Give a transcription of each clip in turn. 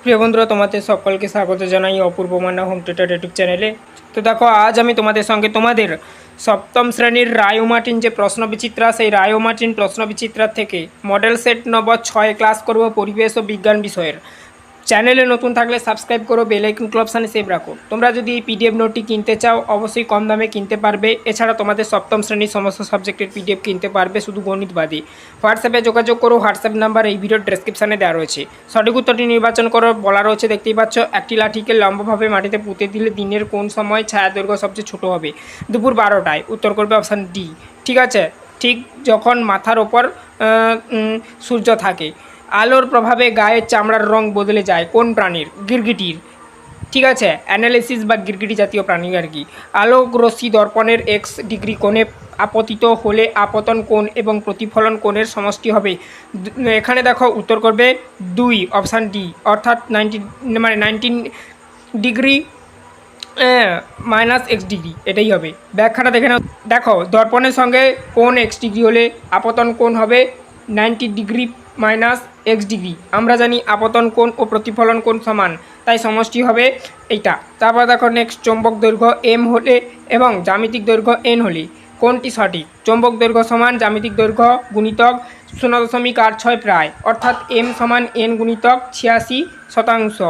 প্রিয় বন্ধুরা, তোমাদের সকলকে স্বাগত জানাই অপূর্ব মান্না হোম থিয়েটার ইউটিউব চ্যানেলে। তো দেখো, আজ আমি তোমাদের সঙ্গে তোমাদের সপ্তম শ্রেণীর রায়োমার্টিন যে প্রশ্নবিচিত্রা, সেই রায়োমার্টিন প্রশ্নবিচিত্রা থেকে মডেল সেট নম্বর 6 ক্লাস করব পরিবেশ ও বিজ্ঞান বিষয়ের। চ্যানেলে নতুন থাকলে সাবস্ক্রাইব করো, বেল আইকন ক্লিক অপশানে সেভ রাখো। তোমরা যদি এই পিডিএফ নোটটি কিনতে চাও অবশ্যই কম দামে কিনতে পারবে। এছাড়া তোমাদের সপ্তম শ্রেণীর সমস্ত সাবজেক্টের পিডিএফ কিনতে পারবে, শুধু গণিত বাদে। হোয়াটসঅ্যাপে যোগাযোগ করো, হোয়াটসঅ্যাপ নাম্বার এই ভিডিওর ডেসক্রিপশানে দেওয়া রয়েছে। সঠিক উত্তরটি নির্বাচন করো বলা রয়েছে, দেখতেই পাচ্ছ। একটি লাঠিকে লম্বভাবে মাটিতে পুঁতে দিলে দিনের কোন সময় ছায়া দৈর্ঘ্য সবচেয়ে ছোট হবে? দুপুর 12টায়। উত্তর করবে অপশান ডি। ঠিক আছে, ঠিক যখন মাথার ওপর সূর্য থাকে। আলোর প্রভাবে গায়ের চামড়ার রং বদলে যায় কোন প্রাণীর? গিরগিটির। ঠিক আছে, অ্যানালিসিস বা গিরগিটি জাতীয় প্রাণী আর কি। আলোক রশ্মি দর্পণের এক্স ডিগ্রি কোণে আপতিত হলে আপতন কোণ এবং প্রতিফলন কোণের সমষ্টি হবে। এখানে দেখো উত্তর করবে 2, অপশান ডি, অর্থাৎ 19 ডিগ্রি মাইনাস এক্স ডিগ্রি, এটাই হবে। ব্যাখ্যাটা দেখে নাও। দেখো, দর্পণের সঙ্গে কোণ এক্স ডিগ্রি হলে আপতন কোণ হবে 90 ডিগ্রি মাইনাস এক্স ডিগ্রি। আমরা জানি আপতন কোণ ও প্রতিফলন কোণ সমান, তাই সমষ্টি হবে এইটা। তারপর দেখো নেক্সট, চৌম্বক দৈর্ঘ্য এম হলে এবং জ্যামিতিক দৈর্ঘ্য এন হলে কোনটি সঠিক? চৌম্বক দৈর্ঘ্য সমান জ্যামিতিক দৈর্ঘ্য গুণিতক 0.86 প্রায়, অর্থাৎ এম সমান এন গুণিতক 86%।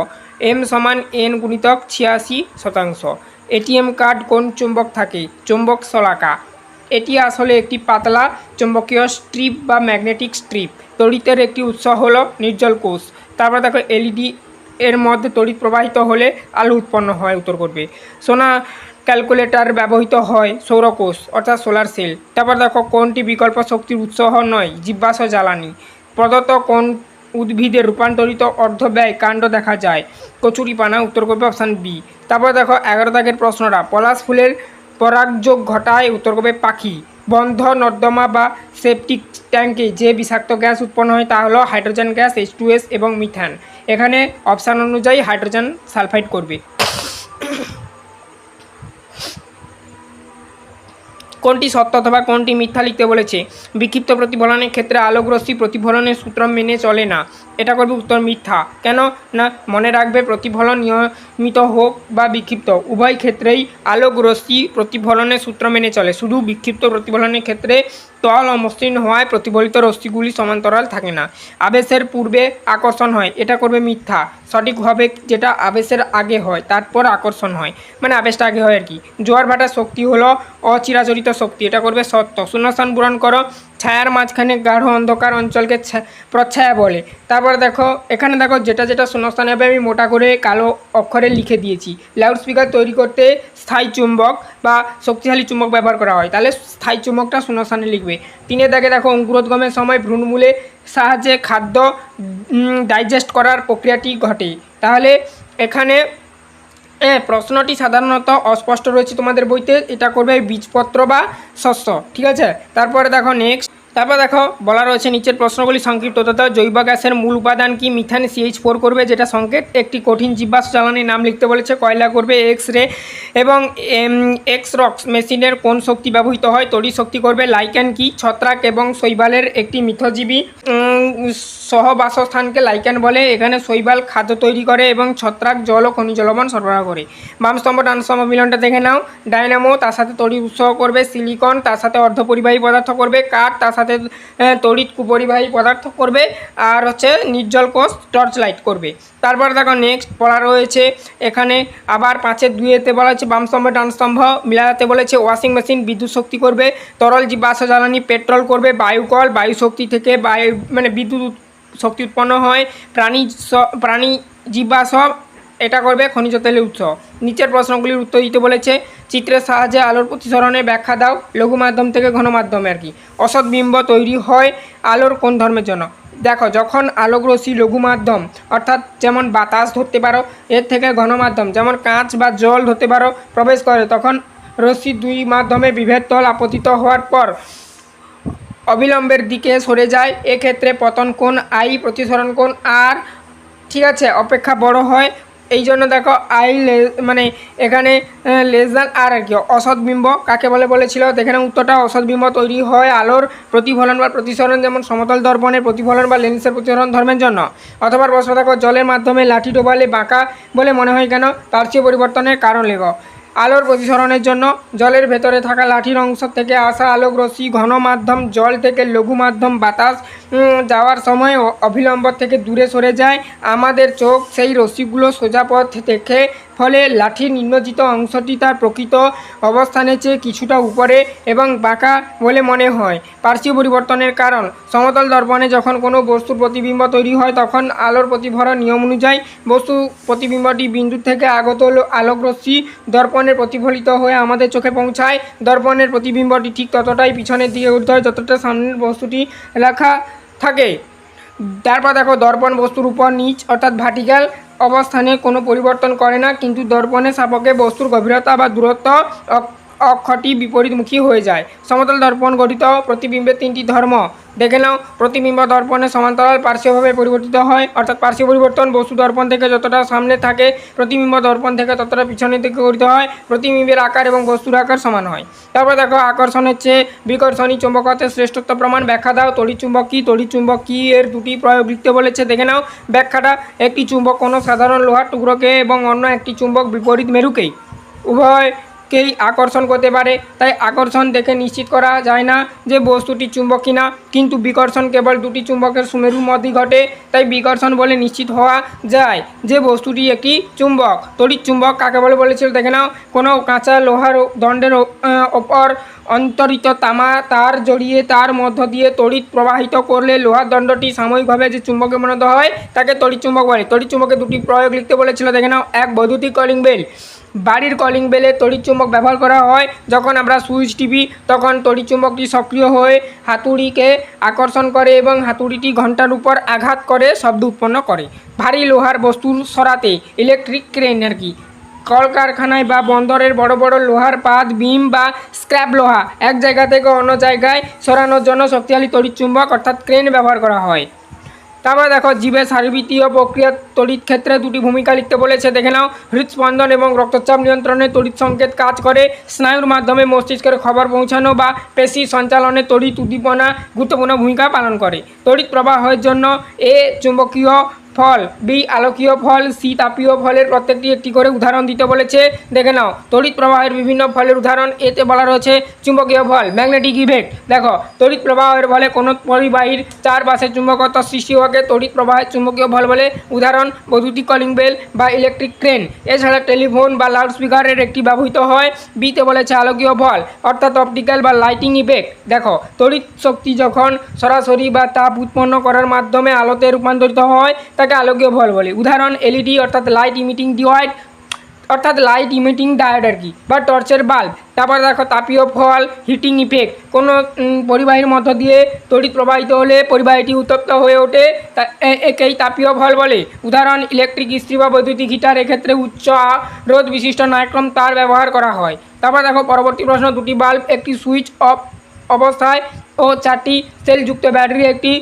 এম সমান এন গুণিতক 86%। এটিএম কার্ড কোন চুম্বক থাকে? চুম্বক শলাকা। এটি আসলে একটি পাতলা চুম্বকীয় স্ট্রিপ বা ম্যাগনেটিক স্ট্রিপ। তড়িতের একটি উৎস হলো নির্জল কোষ। তারপর দেখো, এলইডি এর মধ্যে তড়িৎ প্রবাহিত হলে আলো উৎপন্ন হয়। উত্তর করবে। সোনা ক্যালকুলেটর ব্যবহৃত হয় সৌরকোষ অর্থাৎ সোলার সেল। তারপর দেখো, কোনটি বিকল্প শক্তির উৎস নয়? জীবাশ্ম জ্বালানি। প্রদত্ত কোন উদ্ভিদের রূপান্তরিত অর্ধব্যয় কাণ্ড দেখা যায়? কচুরিপানা। উত্তর করবে অপশান বি। তারপর দেখো 11 দাগের প্রশ্নটা, পলাশ ফুলের পরাগযোগ ঘটায়? উত্তর করবে পাখি। বন্ধ নর্দমা বা সেপটিক ট্যাঙ্কে যে বিষাক্ত গ্যাস উৎপন্ন হয় তা হলো হাইড্রোজেন গ্যাস, H2S এবং মিথেন। এখানে অপশান অনুযায়ী হাইড্রোজেন সালফাইড করবে। কোনটি সত্য অথবা কোনটি মিথ্যা লিখতে বলেছে? বিক্ষিপ্ত প্রতিফলনের ক্ষেত্রে আলোকরশ্মি প্রতিফলনের সূত্র মেনে চলে না। এটা করবে উত্তর মিথ্যা। কেন না, মনে রাখবে, প্রতিফলন নিয়মিত হোক বা বিক্ষিপ্ত, উভয় ক্ষেত্রেই আলোকরশ্মি প্রতিফলনের সূত্র মেনে চলে। শুধু বিক্ষিপ্ত প্রতিফলনের ক্ষেত্রে তল অমসৃণ হওয়ায় প্রতিফলিত রশ্মিগুলি সমান্তরাল থাকে না। আবেশের পূর্বে আকর্ষণ হয়, এটা করবে মিথ্যা। সঠিক হবে যেটা আবেশের আগে হয় তারপর আকর্ষণ হয়, মানে আবেশটা আগে হয় আর কি। জোয়ার ভাটার শক্তি হলো অচিরাচরিত শক্তি, এটা করবে সত্য। শূন্যস্থান পূরণ করো। ছায়ার মাঝখানে গাঢ় অন্ধকার অঞ্চলকে প্রচ্ছায়া বলে। তারপর দেখো, এখানে দেখো যেটা যেটা শূন্যস্থানে হবে আমি মোটা করে কালো অক্ষরে লিখে দিয়েছি। লাউডস্পিকার তৈরি করতে স্থায়ী চুম্বক বা শক্তিশালী চুম্বক ব্যবহার করা হয়, তাহলে স্থায়ী চুম্বকটা শূন্যস্থানে লিখবে। 3 দাগে দেখো, অঙ্কুরোদ্গমের সময় ভ্রূণমূলের সাহায্যে খাদ্য ডাইজেস্ট করার প্রক্রিয়াটি ঘটে। তাহলে এখানে প্রশ্নটি সাধারণত অস্পষ্ট রয়েছে তোমাদের বইতে, এটা করবে বীজপত্র বা শস্য। ঠিক আছে, তারপরে দেখো নেক্সট। তারপর দেখো বলা রয়েছে নিচের প্রশ্নগুলি সংক্ষিপ্ত তথা জৈব গ্যাসের মূল উপাদান কি? মিথেন CH4 করবে, যেটা সংকেত। একটি কঠিন জীবাশ্ম জ্বালানির নাম লিখতে বলেছে। কয়লা করবে। এক্স রে এবং এক্সরক্স মেশিনের কোন শক্তি ব্যবহৃত হয়? তড়িৎ শক্তি করবে। লাইকেন কি? ছত্রাক এবং শৈবালের একটি মিথজীবী সহবাসস্থানকে লাইকেন বলে। এখানে শৈবাল খাদ্য তৈরি করে এবং ছত্রাক জল ও খনিজ লবণ সরবরাহ করে। বাম স্তম্ভ ডান স্তম্ভ মিলনটা দেখে নাও। ডায়নামো, তার সাথে তড়িৎ উৎস করবে। সিলিকন, তার সাথে অর্ধপরিবাহী পদার্থ করবে। কাঠ, তার সাথে তড়িৎ কুপরিবাহী পদার্থ করবে। আর হচ্ছে নির্জল কোষ, টর্চ লাইট করবে। তারপর দেখো নেক্সট বলা রয়েছে এখানে আবার 5-এর 2-এতে বলা হচ্ছে বাম স্তম্ভ ডান স্তম্ভ মিলাতে বলেছে। ওয়াশিং মেশিন বিদ্যুৎ শক্তি করবে। তরল জীবাশ্ম জ্বালানি পেট্রোল করবে। বায়ুকল, বায়ু শক্তি থেকে মানে বিদ্যুৎ শক্তি উৎপন্ন হয়। প্রাণী জীবাশ্ম, এটা করবে খনিজ তেলের উৎস। নিচের প্রশ্নগুলির উত্তর দিতে বলেছে। চিত্রের সাহায্যে আলোর প্রতিসরণের ব্যাখ্যা দাও। লঘু মাধ্যম থেকে ঘন মাধ্যমে আর কি। অসৎ বিম্ব তৈরি হয় আলোর কোন ধর্মের জন্য? দেখো, যখন আলোক রশ্মি লঘু মাধ্যম অর্থাৎ যেমন বাতাস ধরতে পারো, এর থেকে ঘন মাধ্যম যেমন কাঁচ বা জল ধরতে পারো প্রবেশ করে, তখন রশ্মি দুই মাধ্যমে বিভেদ তল আপতিত হওয়ার পর অবিলম্বের দিকে সরে যায়। এক্ষেত্রে পতন কোণ I, প্রতিসরণ কোণ R, ঠিক আছে, অপেক্ষা বড় হয়। এই জন্য দেখো মানে এখানে লেস দ্যান আর কি অসৎ বিম্ব কাকে বলে বলেছিল, এখানে উত্তরটা অসৎ বিম্ব তৈরি হয় আলোর প্রতিফলন বা প্রতিসরণ, যেমন সমতল দর্পণের প্রতিফলন বা লেন্সের প্রতিসরণ ধর্মের জন্য। অথবা প্রশ্ন দেখো, জলের মাধ্যমে লাঠি ডোবালে বাঁকা বলে মনে হয় কেন? পার্শ্বীয় পরিবর্তনের কারণ লেখো। আলোর প্রতিসরণের জন্য জলের ভেতরে থাকা লাঠির অংশ থেকে আসা আলোক রশ্মি ঘন মাধ্যম জল থেকে লঘু মাধ্যম বাতাস যাওয়ার সময় অবিলম্ব থেকে দূরে সরে যায়। আমাদের চোখ সেই রশ্মিগুলো সোজা পথ দেখে, ফলে লাঠির নিম্নজিত অংশটি তার প্রকৃত অবস্থানের চেয়ে কিছুটা উপরে এবং বাঁকা বলে মনে হয়। পার্শ্বীয় পরিবর্তনের কারণ, সমতল দর্পণে যখন কোনো বস্তুর প্রতিবিম্ব তৈরি হয় তখন আলোর প্রতিফলন নিয়ম অনুযায়ী বস্তু প্রতিবিম্বটি বিন্দু থেকে আগত আলোক রশ্মি দর্পণের প্রতিফলিত হয়ে আমাদের চোখে পৌঁছায়। দর্পণের প্রতিবিম্বটি ঠিক ততটাই পিছনের দিকে উঠতে হয় যতটা সামনের বস্তুটি রাখা থাকে। তারপর দেখো, দর্পণ বস্তুর উপর নিচ অর্থাৎ ভার্টিক্যাল অবস্থানে কোনো পরিবর্তন করে না, কিন্তু দর্পণের সাপেক্ষে বস্তুর গভীরতা বা দূরত্ব অক্ষটি বিপরীতমুখী হয়ে যায়। সমতল দর্পণ গঠিত প্রতিবিম্বের তিনটি ধর্ম দেখে নাও। প্রতিবিম্ব দর্পণের সমান্তরাল পার্শ্বীয়ভাবে পরিবর্তিত হয়, অর্থাৎ পার্শ্বীয় পরিবর্তন বস্তু দর্পণ থেকে যতটা সামনে থাকে প্রতিবিম্ব দর্পণ থেকে ততটা পিছনের দিকে গঠিত হয়। প্রতিবিম্বের আকার এবং বস্তুর আকার সমান হয়। তারপর দেখো, আকর্ষণের চেয়ে বিকর্ষণী চুম্বকত্বের শ্রেষ্ঠত্ব প্রমাণ ব্যাখ্যা দাও। তড়িৎচুম্বক কী? তড়িৎচুম্বক কী এর দুটি প্রয়োগ লিখতে বলেছে, দেখে নাও ব্যাখ্যাটা। একটি চুম্বক কোনো সাধারণ লোহার টুকরোকে এবং অন্য একটি চুম্বক বিপরীত মেরুকেই উভয়কেই আকর্ষণ করতে পারে। তাই আকর্ষণ দেখে নিশ্চিত করা যায় না যে বস্তুটি চুম্বক কিনা, কিন্তু বিকর্ষণ কেবল দুটি চুম্বকের সুমেরুর মধ্যেই ঘটে। তাই বিকর্ষণ বলে নিশ্চিত হওয়া যায় যে বস্তুটি একটি চুম্বক। তড়িৎচুম্বক কাকে বলে বলেছিল, দেখে নাও। কোনো কাঁচা লোহার দণ্ডের ওপর অন্তরিত তামা তার জড়িয়ে তার মধ্য দিয়ে তড়িৎ প্রবাহিত করলে লোহার দণ্ডটি সাময়িকভাবে যে চুম্বকে পরিণত হয় তাকে তড়িৎচুম্বক বলে। তড়িৎচুম্বকের দুটি প্রয়োগ লিখতে বলেছিল, দেখে নাও। এক, বৈদ্যুতিক কলিং বেল। বাড়ির কলিং বেলে তড়িৎচুম্বক ব্যবহার করা হয়। যখন আমরা সুইচ টিপি তখন তড়িৎচুম্বকটি সক্রিয় হয়ে হাতুড়িকে আকর্ষণ করে এবং হাতুড়িটি ঘণ্টার উপর আঘাত করে শব্দ উৎপন্ন করে। ভারী লোহার বস্তু সরাতে ইলেকট্রিক ক্রেন আর কি। কলকারখানায় বা বন্দরের বড় বড় লোহার পাত, বিম বা স্ক্র্যাপ লোহা এক জায়গা থেকে অন্য জায়গায় সরানোর জন্য শক্তিশালী তড়িৎচুম্বক অর্থাৎ ক্রেন ব্যবহার করা হয়। তারপর দেখো, জীবের শারীরবৃত্তীয় প্রক্রিয়া তড়িৎ ক্ষেত্রে দুটি ভূমিকা লিখতে বলেছে, দেখে নাও। হৃদস্পন্দন এবং রক্তচাপ নিয়ন্ত্রণে তড়িৎ সংকেত কাজ করে। স্নায়ুর মাধ্যমে মস্তিষ্কের খবর পৌঁছানো বা পেশি সঞ্চালনে তড়িৎ উদ্দীপনা গুরুত্বপূর্ণ ভূমিকা পালন করে। তড়িৎ প্রবাহের জন্য এ চুম্বকীয় ফল, বি আলোকীয় ফল, সি তাপীয় ফলের প্রত্যেকটি একটি করে উদাহরণ দিতে বলেছে, দেখে নাও। তড়িৎ প্রবাহের বিভিন্ন ফলের উদাহরণ এতে বলা রয়েছে। চুম্বকীয় ফল, ম্যাগনেটিক ইফেক্ট। দেখো, তড়িৎ প্রবাহের ফলে কোনো পরিবাহীর চারপাশে চুম্বকত্ব সৃষ্টি হওয়াকে তড়িৎ প্রবাহের চুম্বকীয় ফল বলে। উদাহরণ, বৈদ্যুতিক কলিং বেল বা ইলেকট্রিক ক্রেন। এছাড়া টেলিফোন বা লাউডস্পিকারের একটি ব্যবহৃত হয়। বিতে বলেছে আলোকীয় ফল অর্থাৎ অপটিক্যাল বা লাইটিং ইফেক্ট। দেখো, তড়িৎ শক্তি যখন সরাসরি বা তাপ উৎপন্ন করার মাধ্যমে আলোতে রূপান্তরিত হয় তাকে আলোকীয় ফল বলে। উদাহরণ, এলইডি অর্থাৎ লাইট ইমিটিং ডিওয়াইড অর্থাৎ লাইট ইমিটিং ডায়োড আর কি, বা টর্চের বাল্ব। তারপর দেখো, তাপীয় ফল, হিটিং ইফেক্ট। কোনো পরিবাহীর মধ্য দিয়ে তড়িৎ প্রবাহিত হলে পরিবাহীটি উত্তপ্ত হয়ে ওঠে, একেই তাপীয় ফল বলে। উদাহরণ, ইলেকট্রিক ইস্ত্রি বা বৈদ্যুতিক হিটার। এক্ষেত্রে উচ্চ রোধ বিশিষ্ট নাইক্রোম তার ব্যবহার করা হয়। তারপর দেখো, পরবর্তী প্রশ্ন, দুটি বাল্ব, একটি সুইচ অফ অবস্থায় ও চারটি সেলযুক্ত ব্যাটারি একটি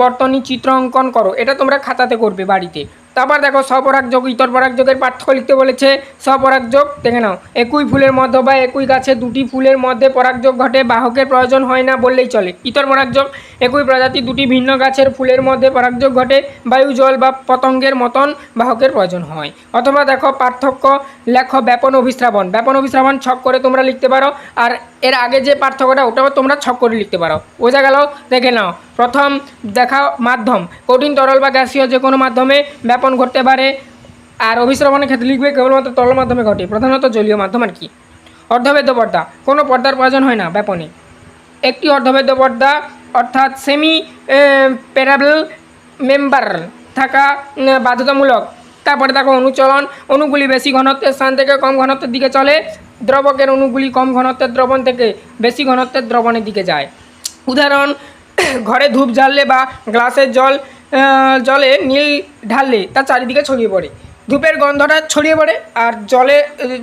বর্তনী চিত্র অঙ্কন করো। এটা তোমরা খাতাতে করবে বাড়িতে। তারপর দেখো, স্বপরাগযোগ ইতর পরাগযোগের পার্থক্য লিখতে বলেছে। স্বপরাগযোগ দেখে নাও, একই ফুলের মধ্যে বা একই গাছে দুটি ফুলের মধ্যে পরাগযোগ ঘটে, বাহকের প্রয়োজন হয় না বললেই চলে। ইতর পরাগযোগ, একই প্রজাতি দুটি ভিন্ন গাছের ফুলের মধ্যে পরাগযোগ ঘটে, বায়ু, জল বা পতঙ্গের মতন বাহকের প্রয়োজন হয়। অথবা দেখো, পার্থক্য লেখো ব্যাপন অভিস্রাবণ। ব্যাপন অভিস্রাবণ ছক করে তোমরা লিখতে পারো, আর এর আগে যে পার্থক্যটা ওটাও তোমরা ছক করে লিখতে পারো। বোঝা গেল? দেখে নাও। প্রথম দেখাও মাধ্যম, কঠিন তরল বা গ্যাসীয় যে কোনো মাধ্যমে ব্যাপন ঘটতে পারে। আর অভিস্রাবণের ক্ষেত্রে লিখবে কেবলমাত্র তরল মাধ্যমে ঘটে, প্রধানত জলীয় মাধ্যম আর কি। অর্ধবেদ্য পর্দা, কোনো পর্দার প্রয়োজন হয় না ব্যাপনে। একটি অর্ধবেদ্য পর্দা অর্থাৎ সেমি প্যারাবল মেম্বার থাকা বাধ্যতামূলক। তারপরে দেখো, অনুচলন, অণুগুলি বেশি ঘনত্বের স্থান থেকে কম ঘনত্বের দিকে চলে। দ্রবকের অণুগুলি কম ঘনত্বের দ্রবণ থেকে বেশি ঘনত্বের দ্রবণের দিকে যায়। উদাহরণ, ঘরে ধূপ জ্বাললে বা গ্লাসের জলে নীল ঢাললে তা চারিদিকে ছড়িয়ে পড়ে, ধূপের গন্ধটা ছড়িয়ে পড়ে। আর জলে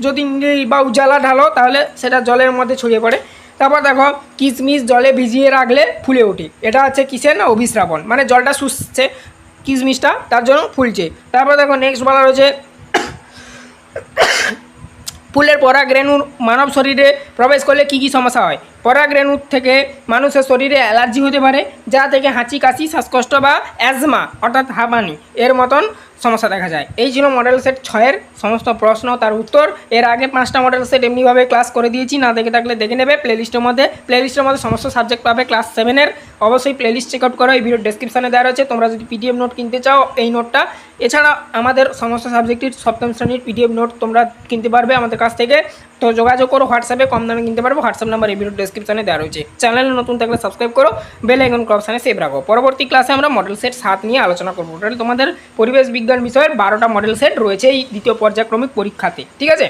যদি নীল বা উজালা ঢালো তাহলে সেটা জলের মধ্যে ছড়িয়ে পড়ে। তারপর দেখো, কিশমিশ জলে ভিজিয়ে রাখলে ফুলে ওঠে। এটা হচ্ছে কিসের না? অভিস্রাবণ, মানে জলটা শুষছে কিশমিশটা, তার জন্য ফুলছে। তারপর দেখো, নেক্সট বলা রয়েছে ফুলের পরাগরেণু মানব শরীরে প্রবেশ করলে কী কী সমস্যা হয়? পরাগরেণু থেকে মানুষের শরীরে অ্যালার্জি হতে পারে, যা থেকে হাঁচি কাশি শ্বাসকষ্ট বা অ্যাজমা অর্থাৎ হাঁপানি এর মতন সমস্যা দেখা যায়। এই ছিল মডেল সেট 6-এর সমস্ত প্রশ্ন তার উত্তর। এর আগে 5টা মডেল সেট এমনিভাবে ক্লাস করে দিয়েছি, না দেখে থাকলে দেখে নেবে প্লেলিস্টের মধ্যে সমস্ত সাবজেক্ট পাবে ক্লাস 7-এর। অবশ্যই প্লেলিস্ট চেক আউট করো, এই ভিডিও ডেসক্রিপশানে দেওয়া রয়েছে। তোমরা যদি পিডিএফ নোট কিনতে চাও এই নোটটা, এছাড়া আমাদের সমস্ত সাবজেক্টের সপ্তম শ্রেণীর পিডিএফ নোট তোমরা কিনতে পারবে আমাদের কাছ থেকে। তো যোগাযোগ করো হোয়াটসঅ্যাপে, কম দামে কিনতে পারবো। হোয়াটসঅ্যাপ নাম্বার এই ভিডিও ডেসক্রিপশনে দেওয়া রয়েছে। চ্যানেলে নতুন থাকলে সাবস্ক্রাইব করো, বেল আইকন অপশানে সেভ রাখো। পরবর্তী ক্লাসে আমরা মডেল সেট 7 নিয়ে আলোচনা করবো। টোটাল তোমাদের পরিবেশ বিজ্ঞান বিষয়ের 12টা মডেল সেট রয়েছে এই দ্বিতীয় পর্যায়ক্রমিক পরীক্ষাতে, ঠিক আছে।